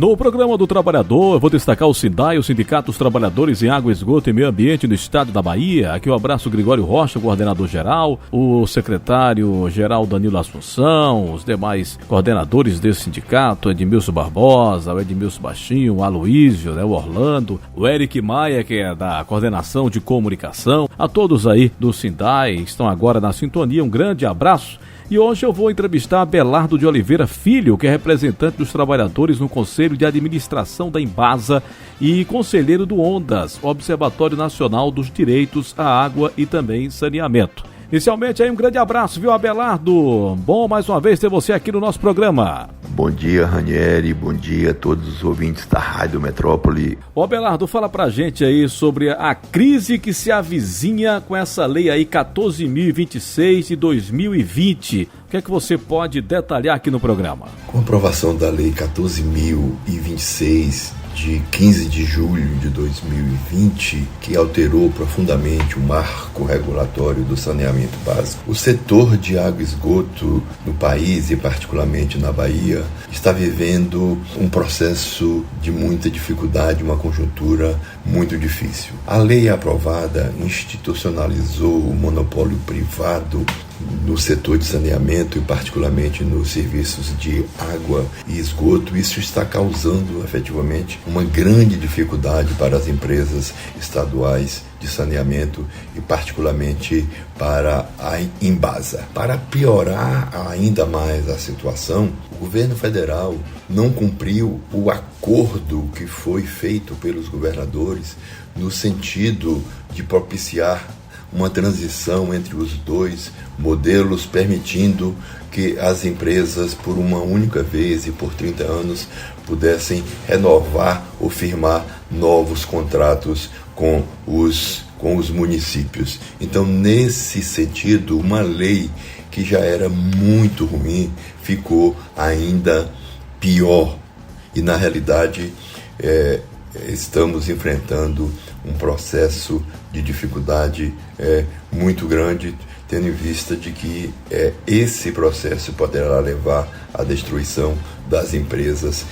No programa do Trabalhador, eu vou destacar o SINDAI, o Sindicato dos Trabalhadores em Água, Esgoto e Meio Ambiente do Estado da Bahia. Aqui eu abraço o Gregório Rocha, coordenador-geral, o secretário-geral Danilo Assunção, os demais coordenadores desse sindicato, Edmilson Barbosa, o Edmilson Baixinho, o Aloísio, o Orlando, o Eric Maia, que é da coordenação de comunicação. A todos aí do SINDAI estão agora na sintonia, um grande abraço. E hoje eu vou entrevistar Abelardo de Oliveira Filho, que é representante dos trabalhadores no Conselho de Administração da Embasa e conselheiro do ONDAS, Observatório Nacional dos Direitos à Água e também Saneamento. Inicialmente aí um grande abraço, viu, Abelardo? Bom mais uma vez ter você aqui no nosso programa. Bom dia, Ranieri, bom dia a todos os ouvintes da Rádio Metrópole. Ô Abelardo, fala pra gente aí sobre a crise que se avizinha com essa lei aí 14.026 de 2020. O que é que você pode detalhar aqui no programa? Com a aprovação da lei 14.026 de 15 de julho de 2020, que alterou profundamente o marco regulatório do saneamento básico, o setor de água e esgoto no país, e particularmente na Bahia, está vivendo um processo de muita dificuldade, uma conjuntura muito difícil. A lei aprovada institucionalizou o monopólio privado no setor de saneamento e particularmente nos serviços de água e esgoto. Isso está causando efetivamente uma grande dificuldade para as empresas estaduais de saneamento e particularmente para a Embasa. Para piorar ainda mais a situação, o governo federal não cumpriu o acordo que foi feito pelos governadores no sentido de propiciar uma transição entre os dois modelos, permitindo que as empresas, por uma única vez e por 30 anos, pudessem renovar ou firmar novos contratos com os municípios. Então, nesse sentido, uma lei que já era muito ruim ficou ainda pior. E, na realidade, estamos enfrentando um processo de dificuldade muito grande, tendo em vista de que esse processo poderá levar à destruição das empresas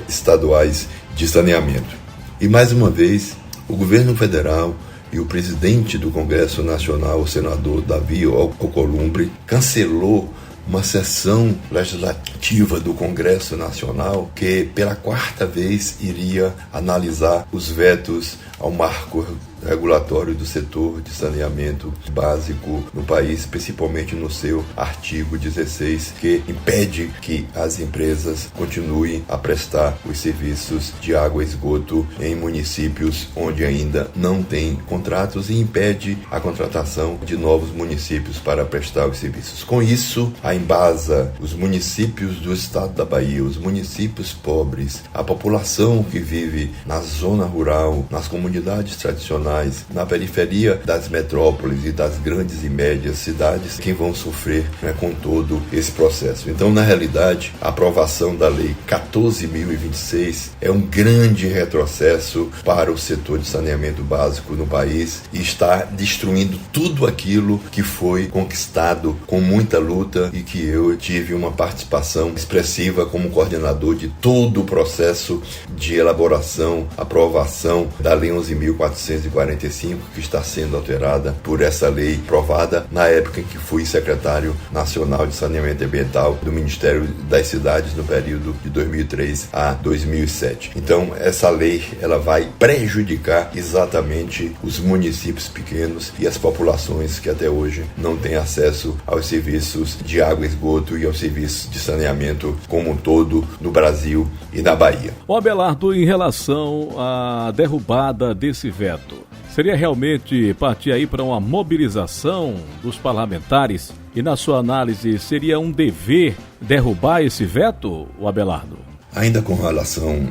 estaduais de saneamento. E, mais uma vez, o governo federal e o presidente do Congresso Nacional, o senador Davi Alcolumbre, cancelou uma sessão legislativa do Congresso Nacional que, pela quarta vez, iria analisar os vetos ao marco regulatório do setor de saneamento básico no país, principalmente no seu artigo 16, que impede que as empresas continuem a prestar os serviços de água e esgoto em municípios onde ainda não tem contratos e impede a contratação de novos municípios para prestar os serviços. Com isso, a Embasa, os municípios do estado da Bahia, os municípios pobres, a população que vive na zona rural, nas comunidades tradicionais, na periferia das metrópoles e das grandes e médias cidades, quem vão sofrer com todo esse processo. Então, na realidade, a aprovação da Lei 14.026 é um grande retrocesso para o setor de saneamento básico no país e está destruindo tudo aquilo que foi conquistado com muita luta e que eu tive uma participação expressiva como coordenador de todo o processo de elaboração, aprovação da Lei 11.445, que está sendo alterada por essa lei aprovada na época em que fui secretário nacional de saneamento ambiental do Ministério das Cidades no período de 2003 a 2007. Então, essa lei ela vai prejudicar exatamente os municípios pequenos e as populações que até hoje não têm acesso aos serviços de água e esgoto e aos serviços de saneamento como um todo no Brasil e na Bahia. Ô Abelardo, em relação à derrubada desse veto, seria realmente partir aí para uma mobilização dos parlamentares e, na sua análise, seria um dever derrubar esse veto, o Abelardo? Ainda com relação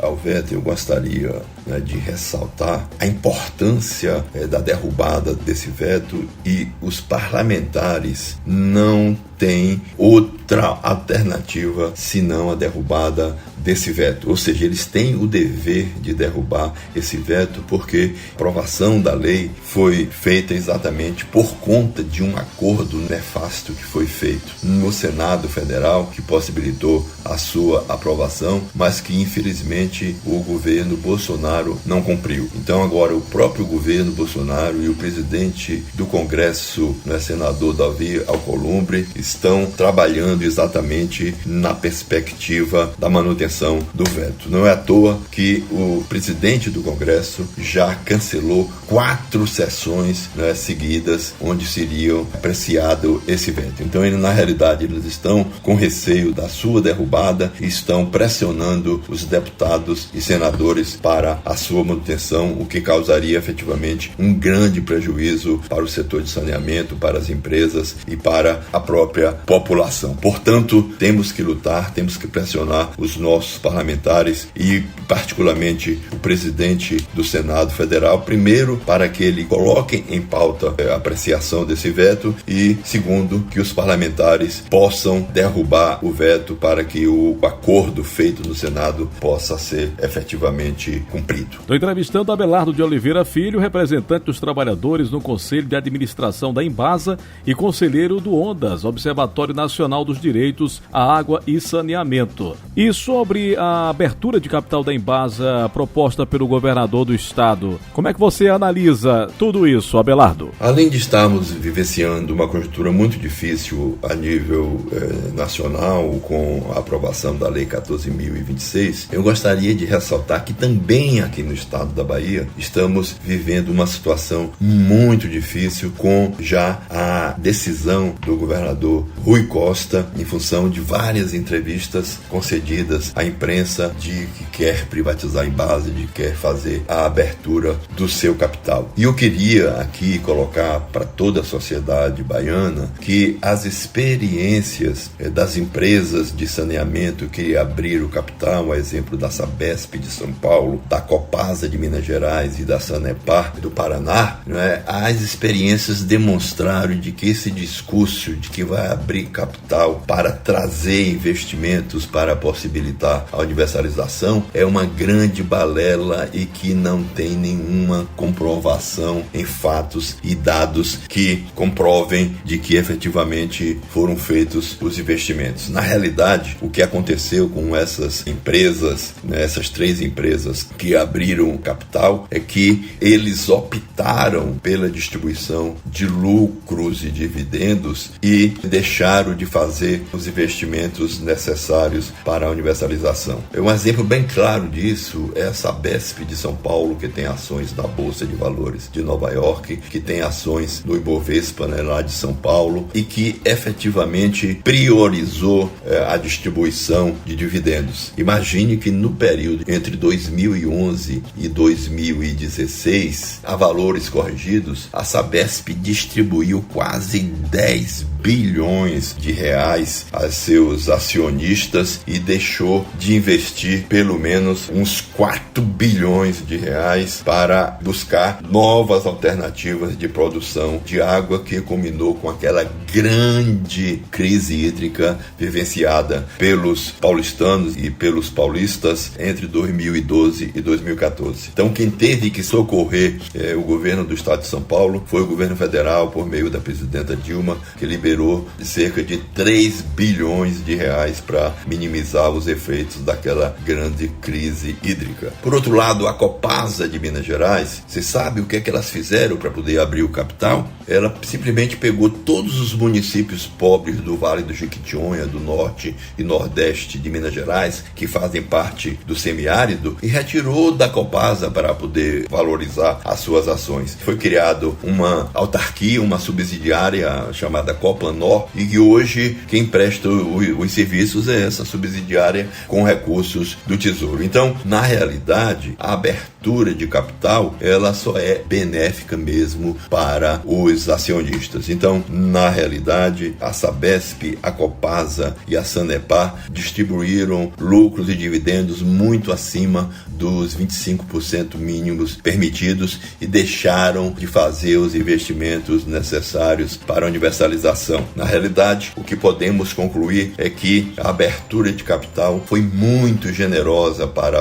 ao veto, eu gostaria né, de ressaltar a importância da derrubada desse veto, e os parlamentares não têm outra alternativa senão a derrubada desse veto. Ou seja, eles têm o dever de derrubar esse veto, porque a aprovação da lei foi feita exatamente por conta de um acordo nefasto que foi feito no Senado Federal, que possibilitou a sua aprovação, mas que infelizmente o governo Bolsonaro não cumpriu. Então agora o próprio governo Bolsonaro e o presidente do Congresso, né, senador Davi Alcolumbre, estão trabalhando exatamente na perspectiva da manutenção do veto. Não é à toa que o presidente do Congresso já cancelou 4 sessões, né, seguidas, onde seriam apreciado esse veto. Então, na realidade, eles estão com receio da sua derrubada e estão pressionando os deputados e senadores para a sua manutenção, o que causaria efetivamente um grande prejuízo para o setor de saneamento, para as empresas e para a própria população. Portanto, temos que lutar, temos que pressionar os nossos parlamentares e particularmente o presidente do Senado Federal, primeiro, para que ele coloque em pauta a apreciação desse veto, e segundo, que os parlamentares possam derrubar o veto para que o acordo feito no Senado possa ser efetivamente cumprido. Estou entrevistando Abelardo de Oliveira Filho, representante dos trabalhadores no Conselho de Administração da Embasa e conselheiro do ONDAS, Observatório Nacional dos Direitos à Água e Saneamento. E sobre a abertura de capital da Embasa proposta pelo governador do estado, como é que você analisa tudo isso, Abelardo? Além de estarmos vivenciando uma conjuntura muito difícil a nível nacional, com a aprovação da Lei 14.026, eu gostaria de ressaltar que também aqui no estado da Bahia estamos vivendo uma situação muito difícil, com já a decisão do governador Rui Costa, em função de várias entrevistas concedidas à imprensa, de que quer privatizar a Embasa, de que quer fazer a abertura do seu capital. E eu queria aqui colocar para toda a sociedade baiana que as experiências das empresas de saneamento que abriram o capital, a exemplo da Sabesp de São Paulo, da Copasa de Minas Gerais e da Sanepar do Paraná, né, as experiências demonstraram de que esse discurso de que vai abrir capital para trazer investimentos para possibilitar a universalização é uma grande balela e que não tem nenhuma comprovação em fatos e dados que comprovem de que efetivamente foram feitos os investimentos. Na realidade, o que aconteceu com essas empresas, né, essas 3 empresas que abriram capital, é que eles optaram pela distribuição de lucros e dividendos e deixaram de fazer os investimentos necessários para a universalização. Um exemplo bem claro disso é a Sabesp de São Paulo, que tem ações na Bolsa de Valores de Nova York, que tem ações no Ibovespa, né, lá de São Paulo, e que efetivamente priorizou a distribuição de dividendos. Imagine que no período entre 2011 e 2016, a valores corrigidos, a Sabesp distribuiu quase 10 bilhões de reais a seus acionistas e deixou de investir pelo menos uns 4 bilhões de reais para buscar novas alternativas de produção de água, que culminou com aquela grande crise hídrica vivenciada pelos paulistanos e pelos paulistas entre 2012 e 2014. Então, quem teve que socorrer o governo do estado de São Paulo foi o governo federal, por meio da presidenta Dilma, que liberou cerca de 3 bilhões de reais para minimizar os efeitos daquela grande crise hídrica. Por outro lado, a Copasa de Minas Gerais, você sabe o que é que elas fizeram para poder abrir o capital? Ela simplesmente pegou todos os municípios pobres do Vale do Jequitinhonha, do norte e nordeste de Minas Gerais, que fazem parte do semiárido, e retirou da Copasa para poder valorizar as suas ações. Foi criado uma autarquia, uma subsidiária chamada Copa Copanor, e que hoje quem presta os serviços é essa subsidiária com recursos do Tesouro. Então, na realidade, a abertura de capital, ela só é benéfica mesmo para os acionistas. Então, na realidade, a Sabesp, a Copasa e a Sanepar distribuíram lucros e dividendos muito acima dos 25% mínimos permitidos e deixaram de fazer os investimentos necessários para a universalização. Na realidade, o que podemos concluir é que a abertura de capital foi muito generosa para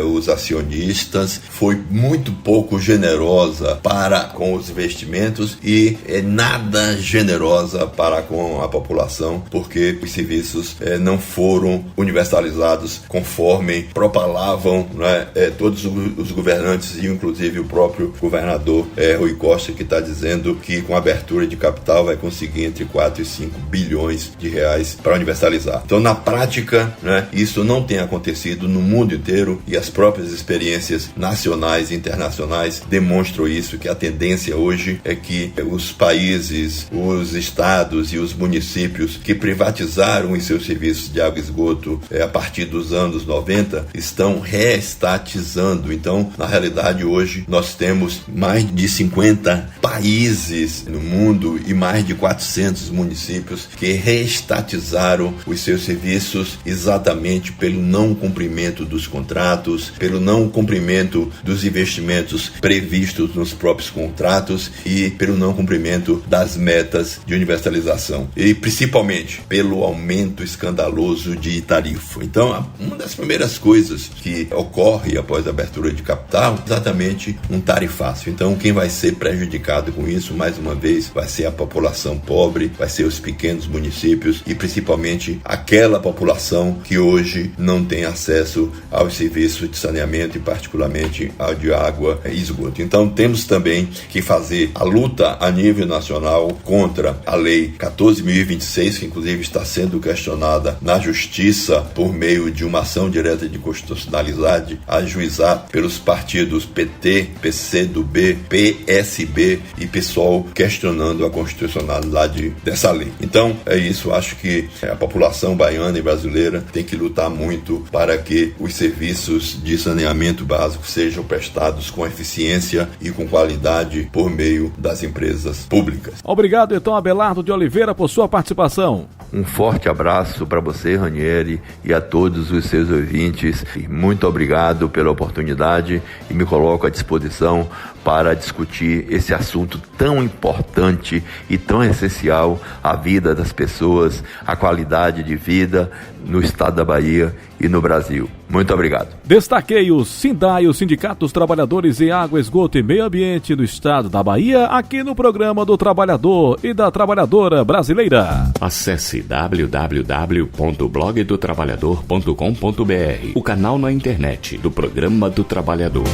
os acionistas, foi muito pouco generosa para com os investimentos e nada generosa para com a população, porque os serviços não foram universalizados conforme propalavam, né, todos os governantes e inclusive o próprio governador Rui Costa, que está dizendo que com a abertura de capital vai conseguir entre 4 e 5 bilhões de reais para universalizar. Então, na prática, né, isso não tem acontecido no mundo inteiro e as próprias experiências nacionais e internacionais demonstram isso, que a tendência hoje é que os países, os estados e os municípios que privatizaram os seus serviços de água e esgoto a partir dos anos 90 estão reestatizando. Então, na realidade, hoje nós temos mais de 50 países no mundo e mais de 400 municípios que reestatizaram os seus serviços exatamente pelo não cumprimento dos contratos, pelo não cumprimento dos investimentos previstos nos próprios contratos e pelo não cumprimento das metas de universalização e principalmente pelo aumento escandaloso de tarifa. Então, uma das primeiras coisas que ocorre após a abertura de capital é exatamente um tarifaço. Então, quem vai ser prejudicado com isso, mais uma vez, vai ser a população pobre, vai ser os pequenos municípios e principalmente aquela população que hoje não tem acesso aos serviços de saneamento e particularmente ao de água e esgoto. Então, temos também que fazer a luta a nível nacional contra a Lei 14.026, que inclusive está sendo questionada na Justiça por meio de uma ação direta de constitucionalidade ajuizada pelos partidos PT, PCdoB, PSB e PSOL, questionando a constitucionalidade dessa lei. Então, é isso. Acho que a população baiana e brasileira tem que lutar muito para que os serviços de saneamento básico sejam prestados com eficiência e com qualidade por meio das empresas públicas. Obrigado, então, Abelardo de Oliveira, por sua participação. Um forte abraço para você, Ranieri, e a todos os seus ouvintes. Muito obrigado pela oportunidade e me coloco à disposição para discutir esse assunto tão importante e tão essencial à vida das pessoas, à qualidade de vida no estado da Bahia e no Brasil. Muito obrigado. Destaquei o SINDAI, o Sindicato dos Trabalhadores em Água, Esgoto e Meio Ambiente do estado da Bahia, aqui no programa do Trabalhador e da Trabalhadora Brasileira. Acesse www.blogdotrabalhador.com.br, o canal na internet do Programa do Trabalhador.